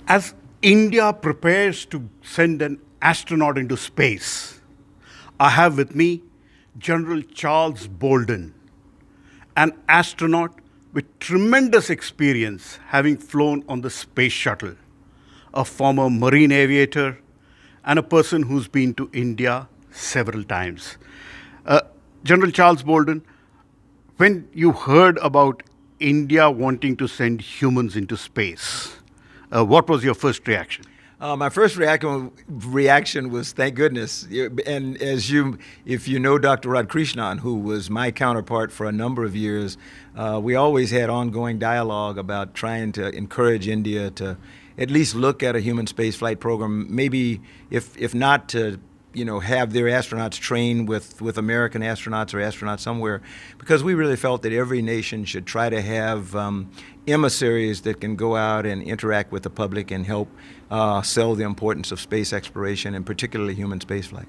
As India prepares to send an astronaut into space, I have with me General Charles Bolden, an astronaut with tremendous experience having flown on the space shuttle, a former marine aviator, and a person who's been to India several times. General Charles Bolden, when you heard about India wanting to send humans into space, what was your first reaction? My first reaction was, thank goodness. And if you know Dr. Radhakrishnan, who was my counterpart for a number of years, we always had ongoing dialogue about trying to encourage India to at least look at a human spaceflight program. Maybe if not to have their astronauts train with American astronauts or astronauts somewhere, because we really felt that every nation should try to have emissaries that can go out and interact with the public and help sell the importance of space exploration and particularly human spaceflight.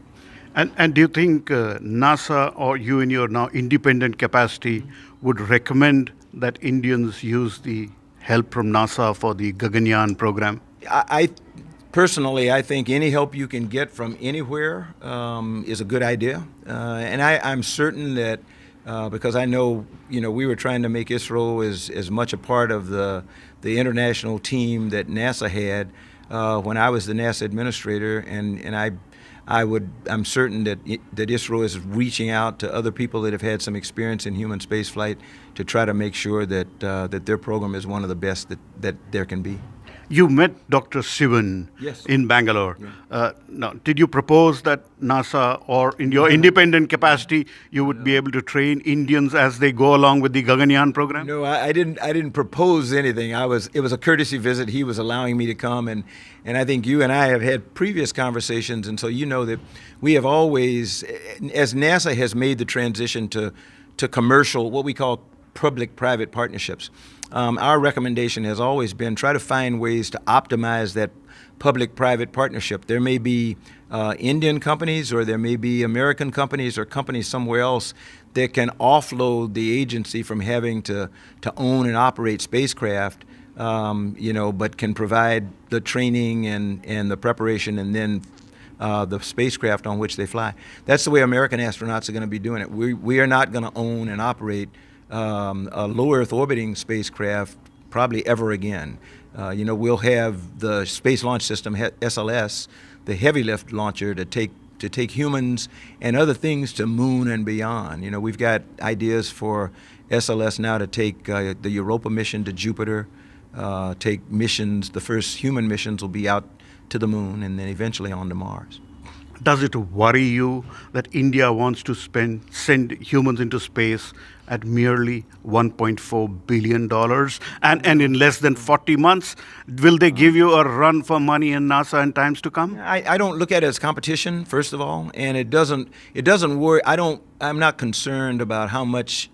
And do you think NASA or you in your now independent capacity would recommend that Indians use the help from NASA for the Gaganyaan program? Personally, I think any help you can get from anywhere is a good idea. And I'm certain that because I know, we were trying to make ISRO as much a part of the international team that NASA had when I was the NASA administrator, and I'm certain that ISRO is reaching out to other people that have had some experience in human spaceflight to try to make sure that their program is one of the best that there can be. You met Dr. Sivan Yes. in Bangalore. Yeah. Now, did you propose that NASA or in your independent capacity you would be able to train Indians as they go along with the Gaganyaan program? No, I didn't propose anything. It was a courtesy visit. He was allowing me to come, and I think you and I have had previous conversations, and so you know that we have always, as NASA has made the transition to commercial, what we call public-private partnerships. Our recommendation has always been try to find ways to optimize that public-private partnership. There may be Indian companies or there may be American companies or companies somewhere else that can offload the agency from having to own and operate spacecraft, but can provide the training and the preparation and then the spacecraft on which they fly. That's the way American astronauts are going to be doing it. We are not going to own and operate a low Earth orbiting spacecraft probably ever again. We'll have the Space Launch System, SLS, the heavy lift launcher to take humans and other things to moon and beyond. We've got ideas for SLS now to take the Europa mission to Jupiter, take missions. The first human missions will be out to the moon and then eventually on to Mars. Does it worry you that India wants to send humans into space at merely $1.4 billion and in less than 40 months? Will they give you a run for money in NASA in times to come? I don't look at it as competition, first of all, and it doesn't worry. I'm not concerned about how much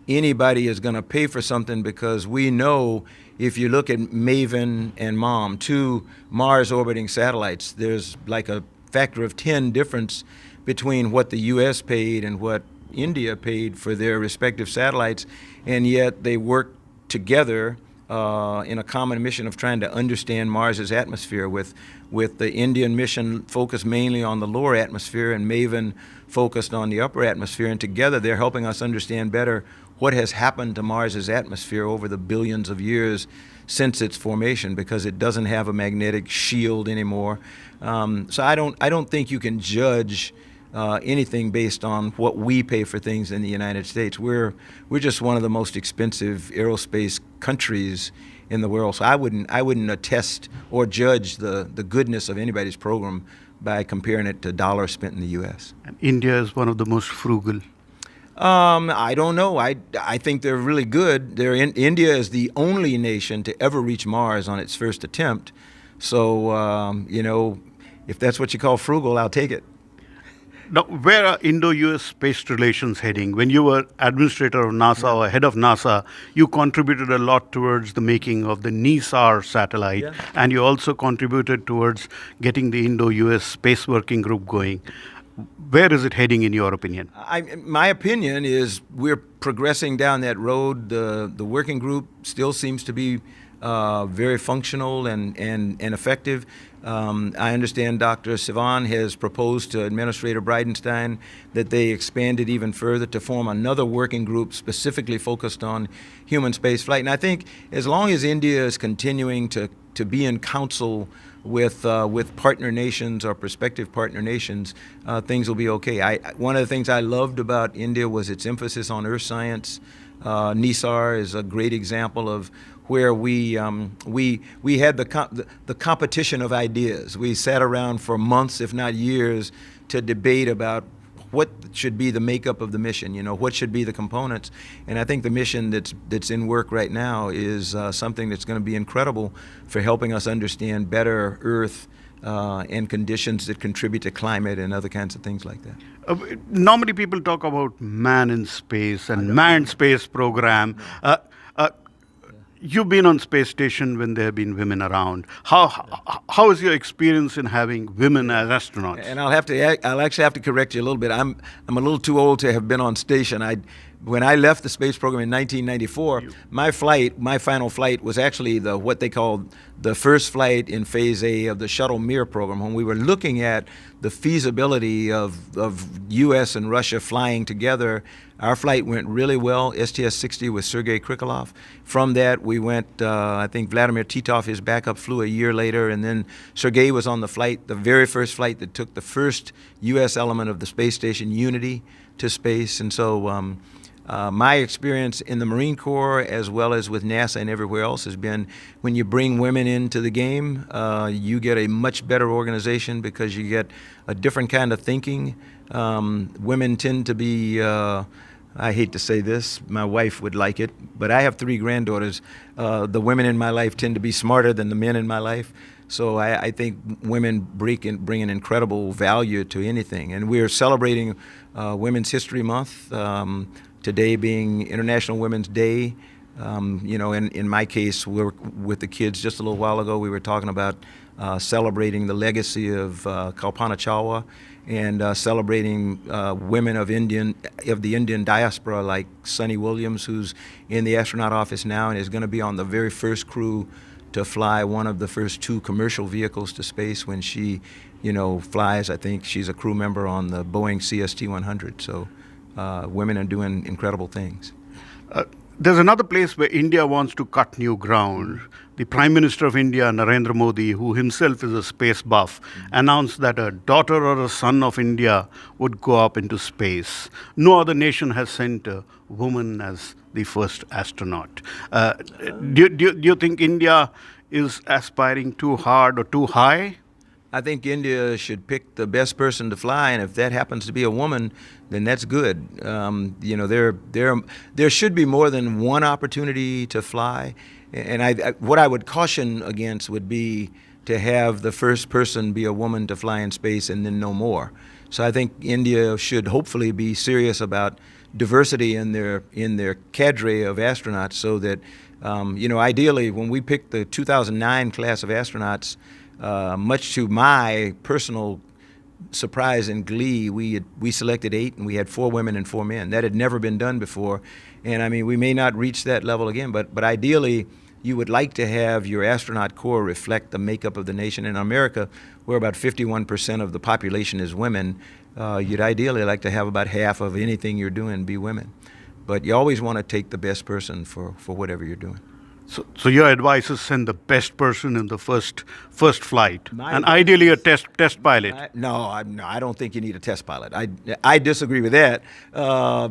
anybody is going to pay for something, because we know if you look at MAVEN and MOM, two Mars orbiting satellites, there's like a factor of 10 difference between what the U.S. paid and what India paid for their respective satellites, and yet they work together in a common mission of trying to understand Mars's atmosphere, with the Indian mission focused mainly on the lower atmosphere and MAVEN focused on the upper atmosphere, and together they're helping us understand better what has happened to Mars's atmosphere over the billions of years since its formation, because it doesn't have a magnetic shield anymore. So I don't think you can judge anything based on what we pay for things in the United States. We're just one of the most expensive aerospace countries in the world. So I wouldn't attest or judge the goodness of anybody's program by comparing it to dollars spent in the U.S. And India is one of the most frugal. I don't know. I think they're really good. India is the only nation to ever reach Mars on its first attempt. So, if that's what you call frugal, I'll take it. Now, where are Indo-US space relations heading? When you were administrator of NASA or head of NASA, you contributed a lot towards the making of the NISAR satellite, and you also contributed towards getting the Indo-US Space Working Group going. Where is it heading, in your opinion? My opinion is we're progressing down that road. The working group still seems to be very functional and effective. I understand Dr. Sivan has proposed to Administrator Bridenstine that they expand it even further to form another working group specifically focused on human spaceflight. And I think as long as India is continuing to be in council with partner nations or prospective partner nations, things will be okay. One of the things I loved about India was its emphasis on earth science. NISAR is a great example of where we had the competition of ideas. We sat around for months, if not years, to debate about what should be the makeup of the mission. What should be the components. And I think the mission that's in work right now is something that's going to be incredible for helping us understand better Earth and conditions that contribute to climate and other kinds of things like that. Normally people talk about man in space and manned space program. You've been on space station when there have been women around. How is your experience in having women as astronauts? And I'll actually have to correct you a little bit. I'm a little too old to have been on station. When I left the space program in 1994, my final flight was actually what they called the first flight in Phase A of the Shuttle Mir program, when we were looking at the feasibility of U.S. and Russia flying together. Our flight went really well, STS-60 with Sergei Krikalev. From that, we went, I think Vladimir Titov, his backup, flew a year later, and then Sergei was on the flight, the very first flight that took the first U.S. element of the space station, Unity, to space. And so my experience in the Marine Corps, as well as with NASA and everywhere else, has been when you bring women into the game, you get a much better organization because you get a different kind of thinking. Women tend to be, I hate to say this, my wife would like it, but I have 3 granddaughters. The women in my life tend to be smarter than the men in my life. So I think women bring an incredible value to anything. And we're celebrating Women's History Month, today being International Women's Day. In my case, we're with the kids just a little while ago, we were talking about celebrating the legacy of Kalpana Chawla and celebrating women of the Indian diaspora like Sunny Williams, who's in the astronaut office now and is going to be on the very first crew to fly one of the first 2 commercial vehicles to space when she, flies. I think she's a crew member on the Boeing CST-100. So women are doing incredible things. There's another place where India wants to cut new ground. The Prime Minister of India, Narendra Modi, who himself is a space buff, announced that a daughter or a son of India would go up into space. No other nation has sent a woman as the first astronaut. Do you think India is aspiring too hard or too high? I think India should pick the best person to fly, and if that happens to be a woman, then that's good. There should be more than one opportunity to fly, and what I would caution against would be to have the first person be a woman to fly in space and then no more. So I think India should hopefully be serious about diversity in their cadre of astronauts, so that ideally when we picked the 2009 class of astronauts, much to my personal surprise and glee, we selected 8 and we had 4 women and 4 men. That had never been done before, and I mean we may not reach that level again, but ideally you would like to have your astronaut corps reflect the makeup of the nation. In America, where about 51% of the population is women, you'd ideally like to have about half of anything you're doing be women, but you always want to take the best person for whatever you're doing. So your advice is send the best person in the first flight, and ideally a test pilot. No, I don't think you need a test pilot. I disagree with that.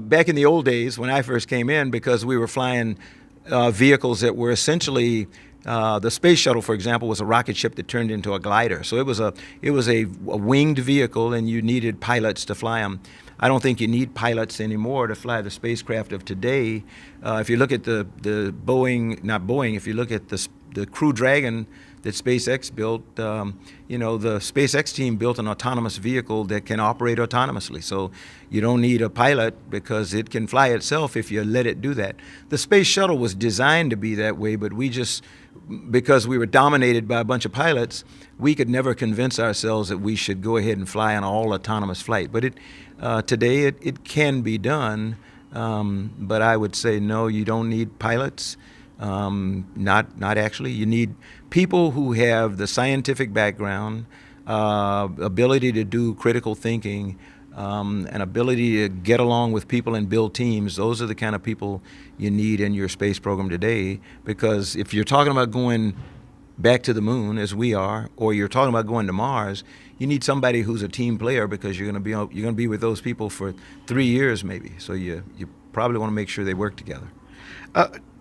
Back in the old days when I first came in, because we were flying vehicles that were essentially the space shuttle, for example, was a rocket ship that turned into a glider. So it was a winged vehicle, and you needed pilots to fly them. I don't think you need pilots anymore to fly the spacecraft of today. If you look at the Boeing, if you look at the Crew Dragon that SpaceX built, the SpaceX team built an autonomous vehicle that can operate autonomously. So you don't need a pilot because it can fly itself if you let it do that. The space shuttle was designed to be that way, but because we were dominated by a bunch of pilots, we could never convince ourselves that we should go ahead and fly an all autonomous flight. But today it can be done, but I would say no, you don't need pilots. Not actually. You need people who have the scientific background, ability to do critical thinking, an ability to get along with people and build teams. Those are the kind of people you need in your space program today. Because if you're talking about going back to the moon, as we are, or you're talking about going to Mars, you need somebody who's a team player, because you're going to be with those people for 3 years maybe. So you probably want to make sure they work together.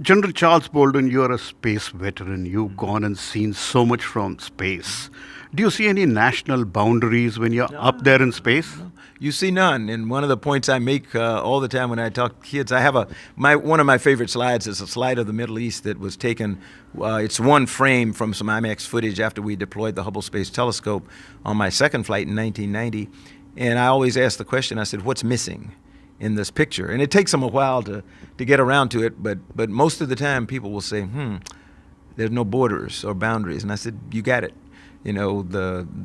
General Charles Bolden, you're a space veteran. You've gone and seen so much from space. Do you see any national boundaries when you're up there in space? No. You see none. And one of the points I make all the time when I talk to kids, I have one of my favorite slides is a slide of the Middle East that was taken. It's one frame from some IMAX footage after we deployed the Hubble Space Telescope on my second flight in 1990. And I always ask the question, I said, what's missing in this picture? And it takes them a while to get around to it, but most of the time people will say, there's no borders or boundaries. And I said, you got it. You know,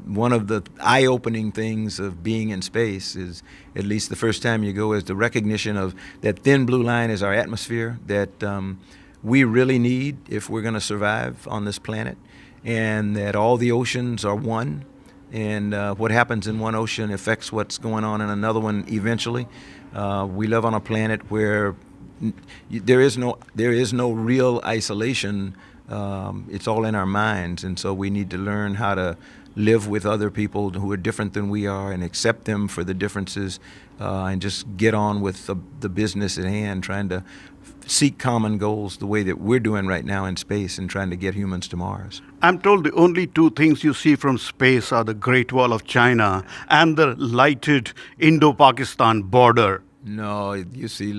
one of the eye-opening things of being in space is, at least the first time you go, is the recognition of that thin blue line is our atmosphere that we really need if we're going to survive on this planet, and that all the oceans are one, and what happens in one ocean affects what's going on in another one eventually. We live on a planet where there is no real isolation. It's all in our minds, and so we need to learn how to live with other people who are different than we are and accept them for the differences, and just get on with the business at hand, trying to seek common goals the way that we're doing right now in space and trying to get humans to Mars. I'm told the only two things you see from space are the Great Wall of China and the lighted Indo-Pakistan border. No, you see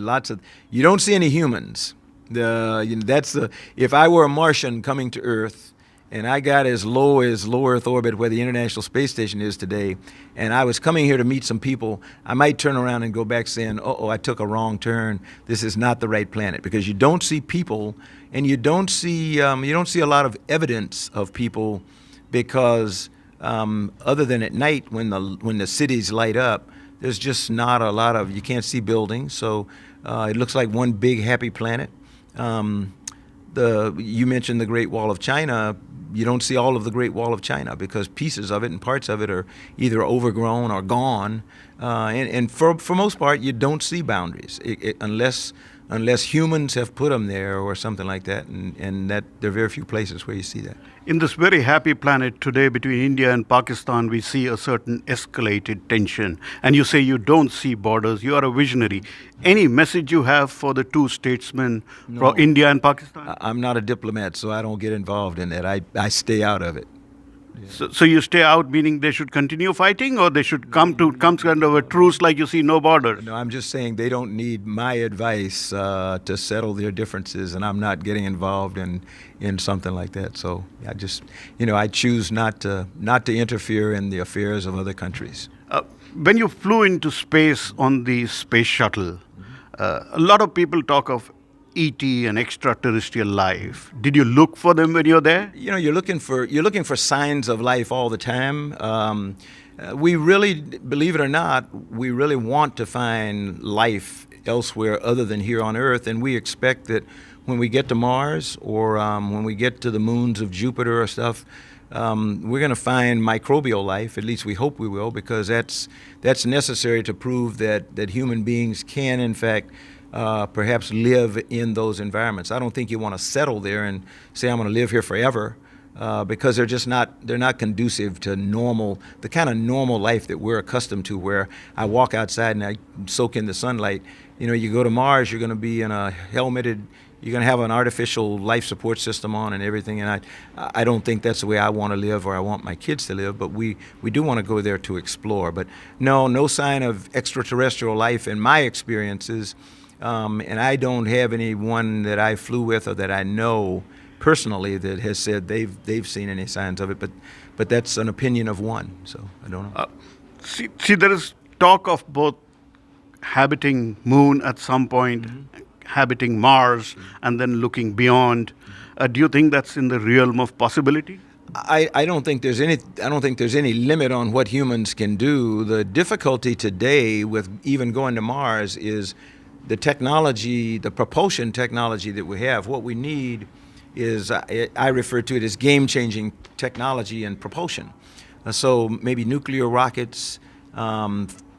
you don't see any humans. If I were a Martian coming to Earth and I got as low as low Earth orbit where the International Space Station is today, and I was coming here to meet some people, I might turn around and go back saying, I took a wrong turn. This is not the right planet, because you don't see people, and you don't see a lot of evidence of people, because other than at night when the cities light up, there's just not a lot of, you can't see buildings, so it looks like one big happy planet. You mentioned the Great Wall of China. You don't see all of the Great Wall of China because pieces of it and parts of it are either overgrown or gone. And for most part, you don't see boundaries unless humans have put them there or something like that. And that there are very few places where you see that. In this very happy planet today between India and Pakistan, we see a certain escalated tension. And you say you don't see borders. You are a visionary. Any message you have for the two statesmen from India and Pakistan? I'm not a diplomat, so I don't get involved in that. I stay out of it. Yeah. So you stay out, meaning they should continue fighting, or they should come kind of a truce, like you see no borders? No, I'm just saying they don't need my advice to settle their differences, and I'm not getting involved in something like that. So I choose not to interfere in the affairs of other countries. When you flew into space on the space shuttle, a lot of people talk of ET and extraterrestrial life. Did you look for them when you're there? You're looking for signs of life all the time. We really, believe it or not, we really want to find life elsewhere other than here on Earth, and we expect that when we get to Mars or when we get to the moons of Jupiter or stuff, we're going to find microbial life. At least we hope we will, because that's necessary to prove that human beings can, in fact, perhaps live in those environments. I don't think you want to settle there and say I'm going to live here forever, because they're not conducive to the kind of normal life that we're accustomed to, where I walk outside and I soak in the sunlight. You go to Mars, you're going to be in a helmeted, you're going to have an artificial life support system on and everything, and I don't think that's the way I want to live or I want my kids to live, but we do want to go there to explore. But no sign of extraterrestrial life in my experiences. And I don't have anyone that I flew with or that I know personally that has said they've seen any signs of it, but that's an opinion of one, so I don't know. See, there is talk of both habiting Moon at some point, habiting Mars, and then looking beyond. Do you think that's in the realm of possibility? I don't think there's any limit on what humans can do. The difficulty today with even going to Mars is the technology, the propulsion technology that we have, what we need is, I refer to it as game-changing technology and propulsion. So maybe nuclear rockets,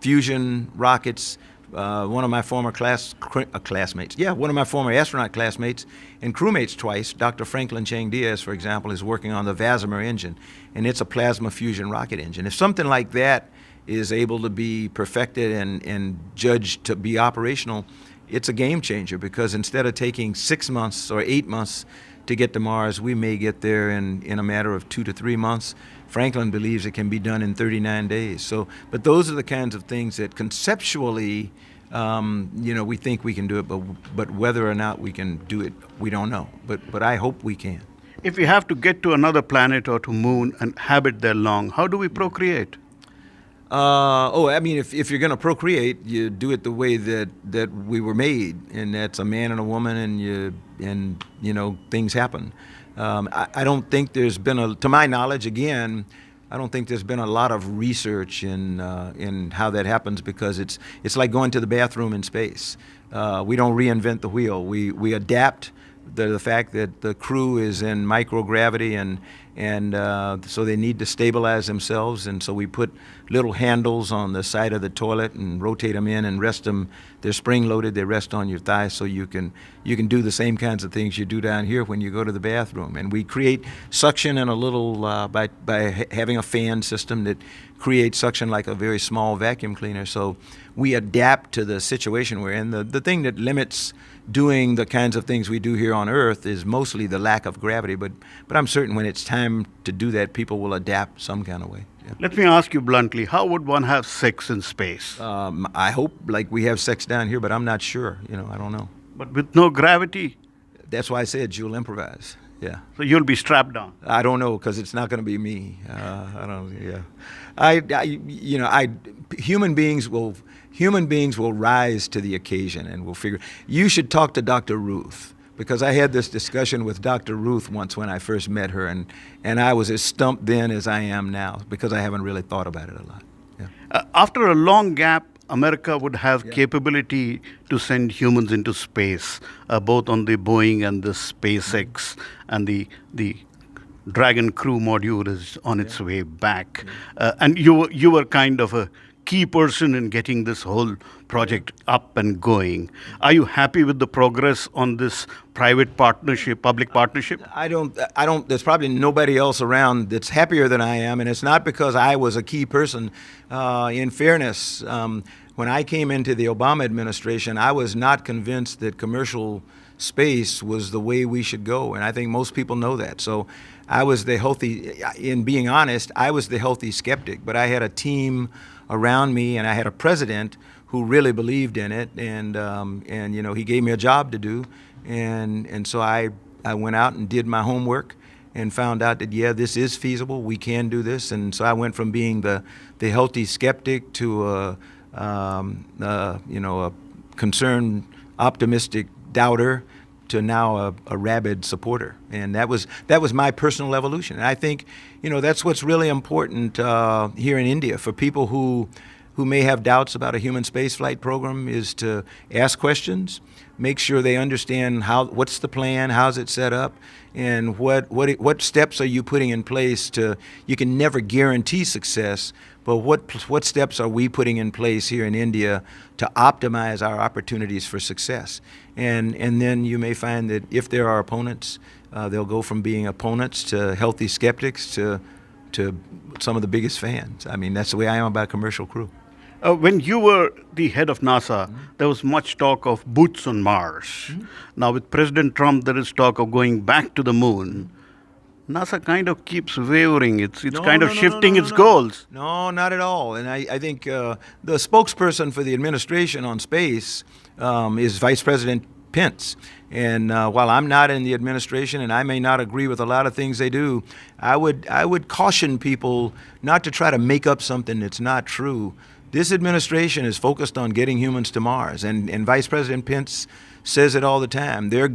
fusion rockets. One of my former classmates, one of my former astronaut classmates and crewmates twice, Dr. Franklin Chang Diaz, for example, is working on the Vasimer engine, and it's a plasma fusion rocket engine. If something like that is able to be perfected and judged to be operational, it's a game changer, because instead of taking 6 months or 8 months to get to Mars, we may get there in a matter of 2 to 3 months. Franklin believes it can be done in 39 days. So, but those are the kinds of things that conceptually, we think we can do it, but whether or not we can do it, we don't know. But I hope we can. If we have to get to another planet or to moon and habit there long, how do we procreate? If you're going to procreate, you do it the way that we were made, and that's a man and a woman, and things happen. I don't think there's been to my knowledge, again, I don't think there's been a lot of research in how that happens, because it's like going to the bathroom in space. We don't reinvent the wheel. We adapt the fact that the crew is in microgravity, and so they need to stabilize themselves, and so we put little handles on the side of the toilet and rotate them in and rest them. They're spring loaded. They rest on your thigh, so you can do the same kinds of things you do down here when you go to the bathroom. And we create suction in a little by having a fan system that creates suction like a very small vacuum cleaner. So we adapt to the situation we're in. The thing that limits doing the kinds of things we do here on Earth is mostly the lack of gravity, but I'm certain when it's time to do that, people will adapt some kind of way. Yeah. Let me ask you bluntly, how would one have sex in space? I hope like we have sex down here, but I'm not sure. I don't know. But with no gravity? That's why I said you'll improvise. Yeah. So you'll be strapped down? I don't know, because it's not going to be me. I don't. Yeah. Human beings will rise to the occasion, and we'll figure. You should talk to Dr. Ruth, because I had this discussion with Dr. Ruth once when I first met her, and I was as stumped then as I am now, because I haven't really thought about it a lot. Yeah. After a long gap, America would have capability to send humans into space, both on the Boeing and the SpaceX, and the Dragon Crew module is on its way back. And you were kind of a key person in getting this whole project up and going. Are you happy with the progress on this private partnership, public partnership? I don't, there's probably nobody else around that's happier than I am, and it's not because I was a key person. In fairness, when I came into the Obama administration, I was not convinced that commercial space was the way we should go, and I think most people know that. So I was in being honest, I was the healthy skeptic, but I had a team around me, and I had a president who really believed in it, and he gave me a job to do, and so I went out and did my homework and found out that this is feasible, we can do this, and so I went from being the healthy skeptic to a concerned, optimistic doubter to now a rabid supporter, and that was my personal evolution. And I think that's what's really important here in India for people who may have doubts about a human spaceflight program, is to ask questions, make sure they understand what's the plan, how's it set up, and what steps are you putting in place you can never guarantee success, but what steps are we putting in place here in India to optimize our opportunities for success? And then you may find that if there are opponents, they'll go from being opponents to healthy skeptics to some of the biggest fans. I mean, that's the way I am about Commercial Crew. When you were the head of NASA, there was much talk of boots on Mars. Now with President Trump, there is talk of going back to the moon. NASA kind of keeps wavering. It's shifting its goals. No, not at all. And I think the spokesperson for the administration on space is Vice President Pence. And while I'm not in the administration and I may not agree with a lot of things they do, I would caution people not to try to make up something that's not true. This administration is focused on getting humans to Mars, and Vice President Pence says it all the time. Their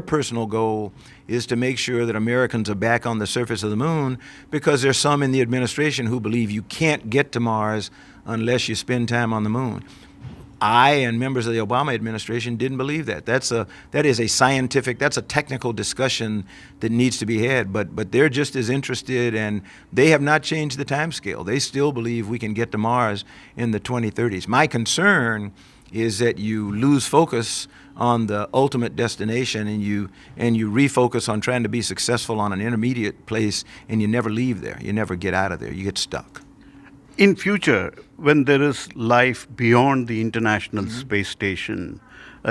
personal goal is to make sure that Americans are back on the surface of the moon, because there's some in the administration who believe you can't get to Mars unless you spend time on the moon. I and members of the Obama administration didn't believe that. That is a scientific, that's a technical discussion that needs to be had. But they're just as interested, and they have not changed the time scale. They still believe we can get to Mars in the 2030s. My concern is that you lose focus on the ultimate destination, and you refocus on trying to be successful on an intermediate place, and you never leave there. You never get out of there. You get stuck. In future, when there is life beyond the International Space Station,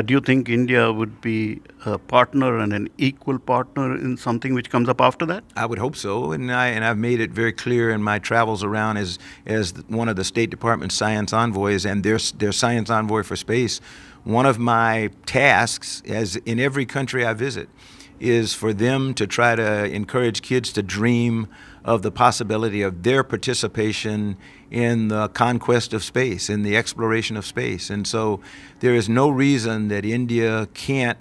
do you think India would be a partner and an equal partner in something which comes up after that? I would hope so, and I've made it very clear in my travels around as one of the State Department's science envoys and their science envoy for space. One of my tasks, as in every country I visit, is for them to try to encourage kids to dream of the possibility of their participation in the conquest of space, in the exploration of space. And so there is no reason that India can't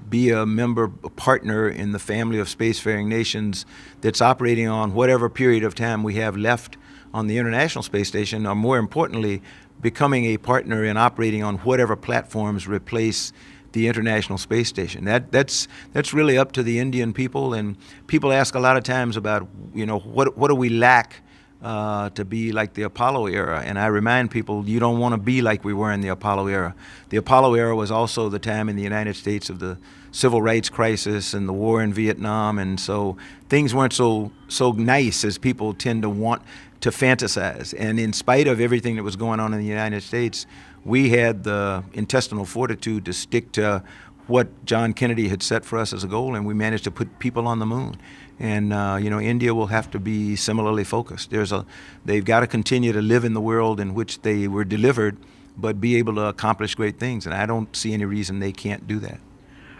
be a partner in the family of spacefaring nations that's operating on whatever period of time we have left on the International Space Station, or more importantly, becoming a partner in operating on whatever platforms replace the International Space Station. That's really up to the Indian people, and people ask a lot of times about, what do we lack to be like the Apollo era? And I remind people, you don't want to be like we were in the Apollo era. The Apollo era was also the time in the United States of the civil rights crisis and the war in Vietnam, and so things weren't so nice as people tend to want to fantasize. And in spite of everything that was going on in the United States, we had the intestinal fortitude to stick to what John Kennedy had set for us as a goal, and we managed to put people on the moon. And India will have to be similarly focused. They've got to continue to live in the world in which they were delivered, but be able to accomplish great things. And I don't see any reason they can't do that.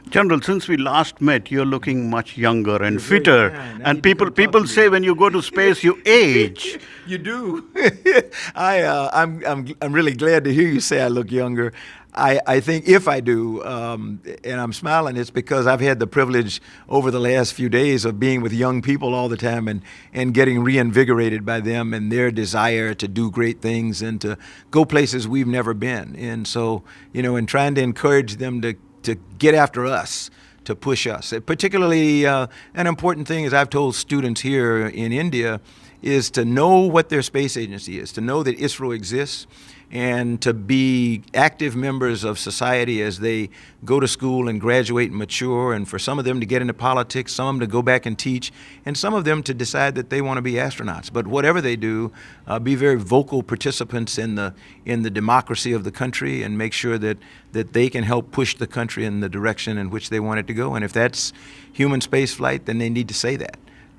General, since we last met, you're looking much younger and fitter. And people say when you go to space, you age. You do. I'm really glad to hear you say I look younger. I think if I do, and I'm smiling, it's because I've had the privilege over the last few days of being with young people all the time and getting reinvigorated by them and their desire to do great things and to go places we've never been. And so, in trying to encourage them to get after us, to push us. Particularly, an important thing, as I've told students here in India, is to know what their space agency is, to know that ISRO exists, and to be active members of society as they go to school and graduate and mature, and for some of them to get into politics, some of them to go back and teach, and some of them to decide that they want to be astronauts. But whatever they do, be very vocal participants in the democracy of the country, and make sure that they can help push the country in the direction in which they want it to go. And if that's human space flight, then they need to say that.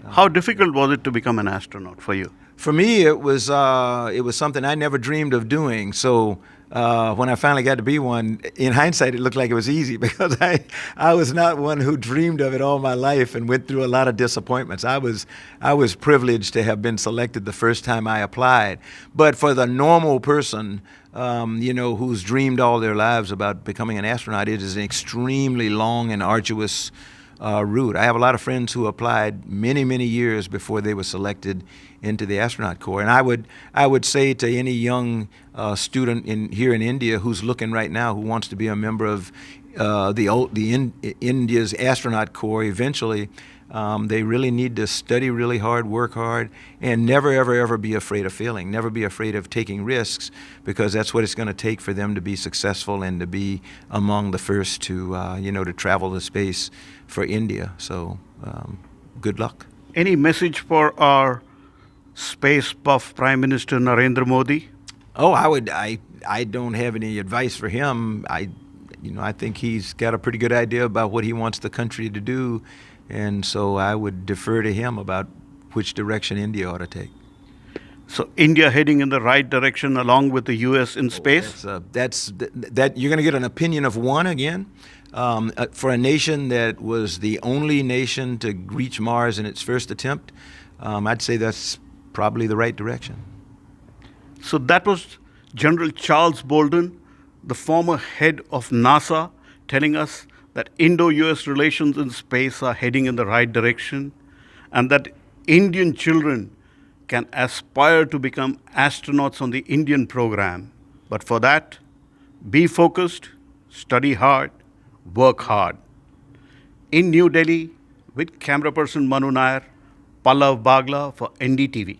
How difficult was it to become an astronaut for you? For me, it was something I never dreamed of doing. So when I finally got to be one, in hindsight, it looked like it was easy because I was not one who dreamed of it all my life and went through a lot of disappointments. I was privileged to have been selected the first time I applied. But for the normal person, who's dreamed all their lives about becoming an astronaut, it is an extremely long and arduous route. I have a lot of friends who applied many, many years before they were selected into the astronaut corps. And I would say to any young student here in India who's looking right now, who wants to be a member of India's astronaut corps eventually, they really need to study really hard, work hard, and never, ever, ever be afraid of failing. Never be afraid of taking risks, because that's what it's going to take for them to be successful and to be among the first to travel to space for India. So good luck. Any message for our space buff Prime Minister Narendra Modi? Oh, I don't have any advice for him. I think he's got a pretty good idea about what he wants the country to do, and so I would defer to him about which direction India ought to take. So India heading in the right direction along with the U.S. in space? That you're going to get an opinion of one again. For a nation that was the only nation to reach Mars in its first attempt, I'd say that's probably the right direction. So that was General Charles Bolden, the former head of NASA, telling us that Indo-US relations in space are heading in the right direction, and that Indian children can aspire to become astronauts on the Indian program. But for that, be focused, study hard, work hard. In New Delhi, with camera person Manu Nair, Pallava Bagla for NDTV.